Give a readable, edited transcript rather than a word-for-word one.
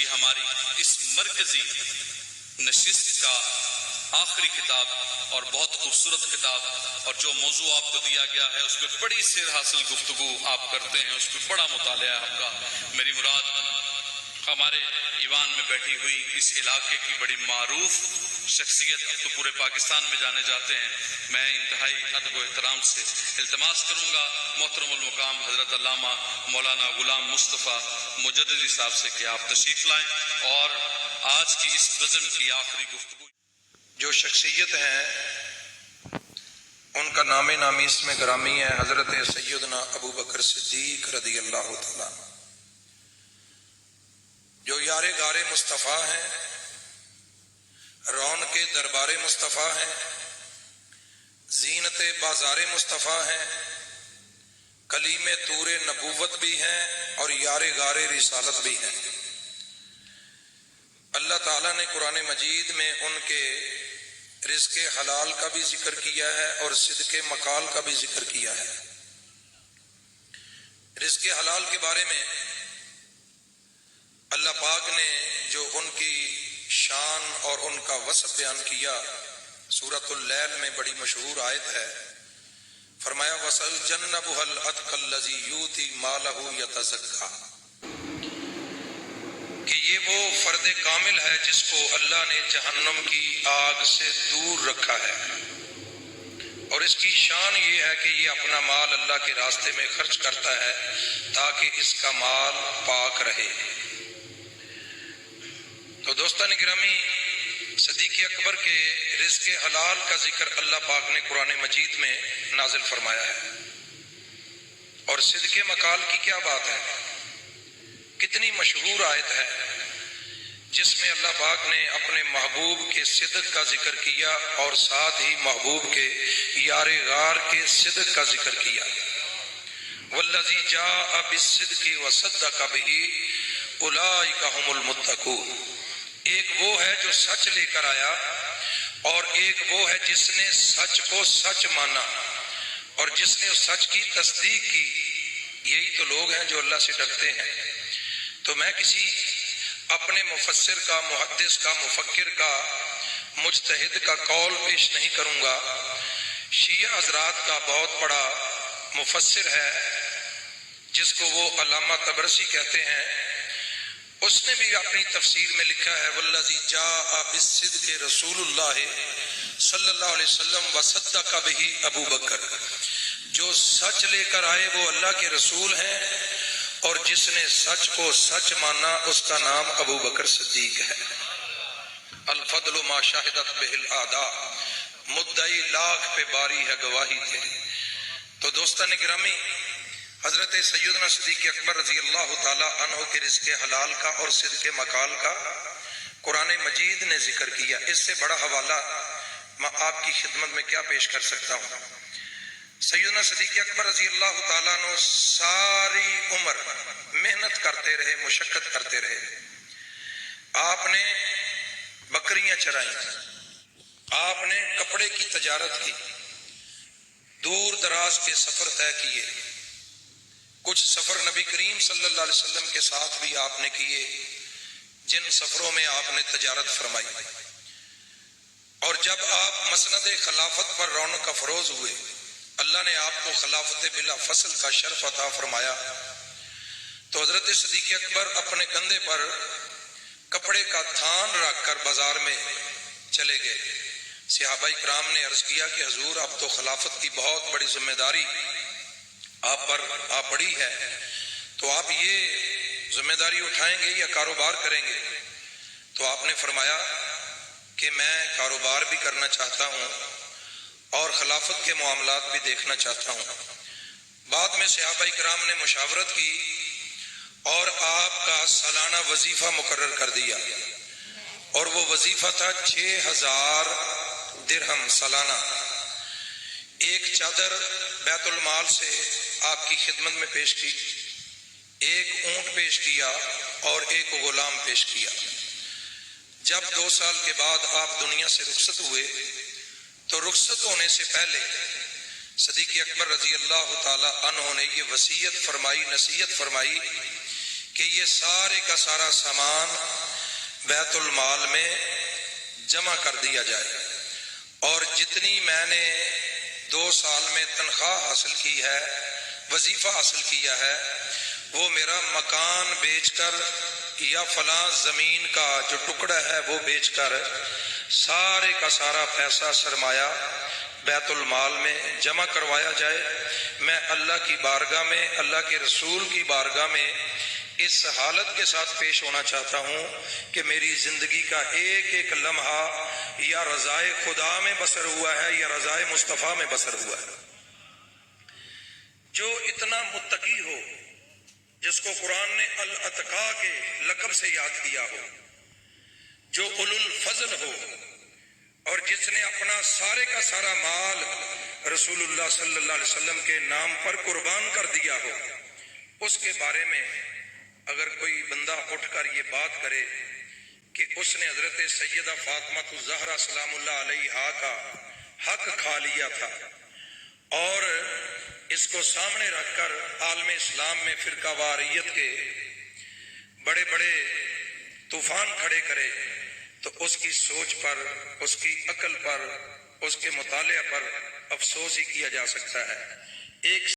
یہ ہماری اس مرکزی نشست کا آخری کتاب اور بہت خوبصورت کتاب، اور جو موضوع آپ کو دیا گیا ہے اس پہ بڑی سیر حاصل گفتگو آپ کرتے ہیں، اس پہ بڑا مطالعہ ہے آپ کا۔ میری مراد ہمارے ایوان میں بیٹھی ہوئی اس علاقے کی بڑی معروف شخصیت، اب تو پورے پاکستان میں جانے جاتے ہیں، میں انتہائی ادب و احترام سے التماس کروں گا محترم المقام حضرت علامہ مولانا غلام مصطفیٰ مجددی صاحب سے کہ آپ تشریف لائیں اور آج کی اس بزم کی آخری گفتگو۔ جو شخصیت ہیں ان کا نام نامی اس میں گرامی ہے حضرت سیدنا ابو بکر صدیق رضی اللہ تعالیٰ، جو یار غار مصطفیٰ ہیں، رون کے دربار مصطفیٰ ہیں، زینت بازار مصطفیٰ ہیں، کلیم طور نبوت بھی ہیں اور یار غار رسالت بھی ہیں۔ اللہ تعالیٰ نے قرآن مجید میں ان کے رزق حلال کا بھی ذکر کیا ہے اور صدق مقال کا بھی ذکر کیا ہے۔ رزق حلال کے بارے میں اللہ پاک نے جو ان کی شان اور ان کا وصف بیان کیا، سورۃ اللیل میں بڑی مشہور آیت ہے، فرمایا وَسَيُجَنَّبُهَا الْأَتْقَى الَّذِي يُؤْتِي مَالَهُ يَتَزَكَّىٰ، کہ یہ وہ فرد کامل ہے جس کو اللہ نے جہنم کی آگ سے دور رکھا ہے، اور اس کی شان یہ ہے کہ یہ اپنا مال اللہ کے راستے میں خرچ کرتا ہے تاکہ اس کا مال پاک رہے۔ تو دوستان گرامی، صدیق اکبر کے رزق حلال کا ذکر اللہ پاک نے قرآن مجید میں نازل فرمایا ہے، اور صدق مقال کی کیا بات ہے، کتنی مشہور آیت ہے جس میں اللہ پاک نے اپنے محبوب کے صدق کا ذکر کیا اور ساتھ ہی محبوب کے یار غار کے صدق کا ذکر کیا۔ والذی جاء بالصدق وصدق بہ اولئک ھم المتقون، ایک وہ ہے جو سچ لے کر آیا اور ایک وہ ہے جس نے سچ کو سچ مانا اور جس نے اس سچ کی تصدیق کی، یہی تو لوگ ہیں جو اللہ سے ڈرتے ہیں۔ تو میں کسی اپنے مفسر کا، محدث کا، مفکر کا، مجتہد کا قول پیش نہیں کروں گا۔ شیعہ حضرات کا بہت بڑا مفسر ہے جس کو وہ علامہ طبرسی کہتے ہیں، اس نے بھی اپنی تفسیر میں لکھا ہے والذی جاء بالصدق رسول اللہ صلی اللہ علیہ وسلم وصدق بہ ابو بکر، جو سچ لے کر آئے وہ اللہ کے رسول ہیں اور جس نے سچ کو سچ مانا اس کا نام ابو بکر صدیق ہے۔ الفضل ما شاہدت بہ الاعداء، مدعی لاکھ پہ باری ہے گواہی تیری۔ تو دوستان گرامی، حضرت سیدنا صدیق اکبر رضی اللہ تعالی عنہ کے رزق حلال کا اور صدق مقال کا قرآن مجید نے ذکر کیا۔ اس سے بڑا حوالہ میں آپ کی خدمت میں کیا پیش کر سکتا ہوں۔ سیدنا صدیق اکبر رضی اللہ تعالیٰ عنہ ساری عمر محنت کرتے رہے، مشقت کرتے رہے۔ آپ نے بکریاں چرائیں، آپ نے کپڑے کی تجارت کی، دور دراز کے سفر طے کیے، کچھ سفر نبی کریم صلی اللہ علیہ وسلم کے ساتھ بھی آپ نے کیے جن سفروں میں آپ نے تجارت فرمائی، اور جب آپ مسند خلافت پر رونق افروز ہوئے، اللہ نے آپ کو خلافت بلا فصل کا شرف عطا فرمایا، تو حضرت صدیق اکبر اپنے کندھے پر کپڑے کا تھان رکھ کر بازار میں چلے گئے۔ صحابہ کرام نے عرض کیا کہ حضور اب تو خلافت کی بہت بڑی ذمہ داری آپ پر آ پڑی ہے، تو آپ یہ ذمہ داری اٹھائیں گے یا کاروبار کریں گے؟ تو آپ نے فرمایا کہ میں کاروبار بھی کرنا چاہتا ہوں اور خلافت کے معاملات بھی دیکھنا چاہتا ہوں۔ بعد میں صحابہ کرام نے مشاورت کی اور آپ کا سالانہ وظیفہ مقرر کر دیا، اور وہ وظیفہ تھا 6000 درہم سالانہ۔ ایک چادر بیت المال سے آپ کی خدمت میں پیش کی، ایک اونٹ پیش کیا اور ایک غلام پیش کیا۔ جب 2 سال کے بعد آپ دنیا سے رخصت ہوئے تو رخصت ہونے سے پہلے صدیق اکبر رضی اللہ تعالی عنہ نے یہ وصیت فرمائی، نصیحت فرمائی کہ یہ سارے کا سارا سامان بیت المال میں جمع کر دیا جائے، اور جتنی میں نے 2 سال میں تنخواہ حاصل کی ہے، وظیفہ حاصل کیا ہے، وہ میرا مکان بیچ کر یا فلاں زمین کا جو ٹکڑا ہے وہ بیچ کر سارے کا سارا پیسہ سرمایہ بیت المال میں جمع کروایا جائے۔ میں اللہ کی بارگاہ میں، اللہ کے رسول کی بارگاہ میں اس حالت کے ساتھ پیش ہونا چاہتا ہوں کہ میری زندگی کا ایک ایک لمحہ یا رضائے خدا میں بسر ہوا ہے یا رضائے مصطفیٰ میں بسر ہوا ہے۔ جو اتنا متقی ہو، جس کو قرآن نے الاتقا کے لقب سے یاد کیا ہو، جو اولو الفضل ہو، اور جس نے اپنا سارے کا سارا مال رسول اللہ صلی اللہ علیہ وسلم کے نام پر قربان کر دیا ہو، اس کے بارے میں اگر کوئی بندہ اٹھ کر یہ بات کرے کہ اس نے حضرت سیدہ فاطمہ الزہرا سلام اللہ علیہا کا حق کھا لیا تھا، اور اس کو سامنے رکھ کر عالم اسلام میں فرقہ واریت کے بڑے بڑے طوفان کھڑے کرے، تو اس کی سوچ پر، اس کی عقل پر، اس کے مطالعہ پر افسوس ہی کیا جا سکتا ہے۔ ایک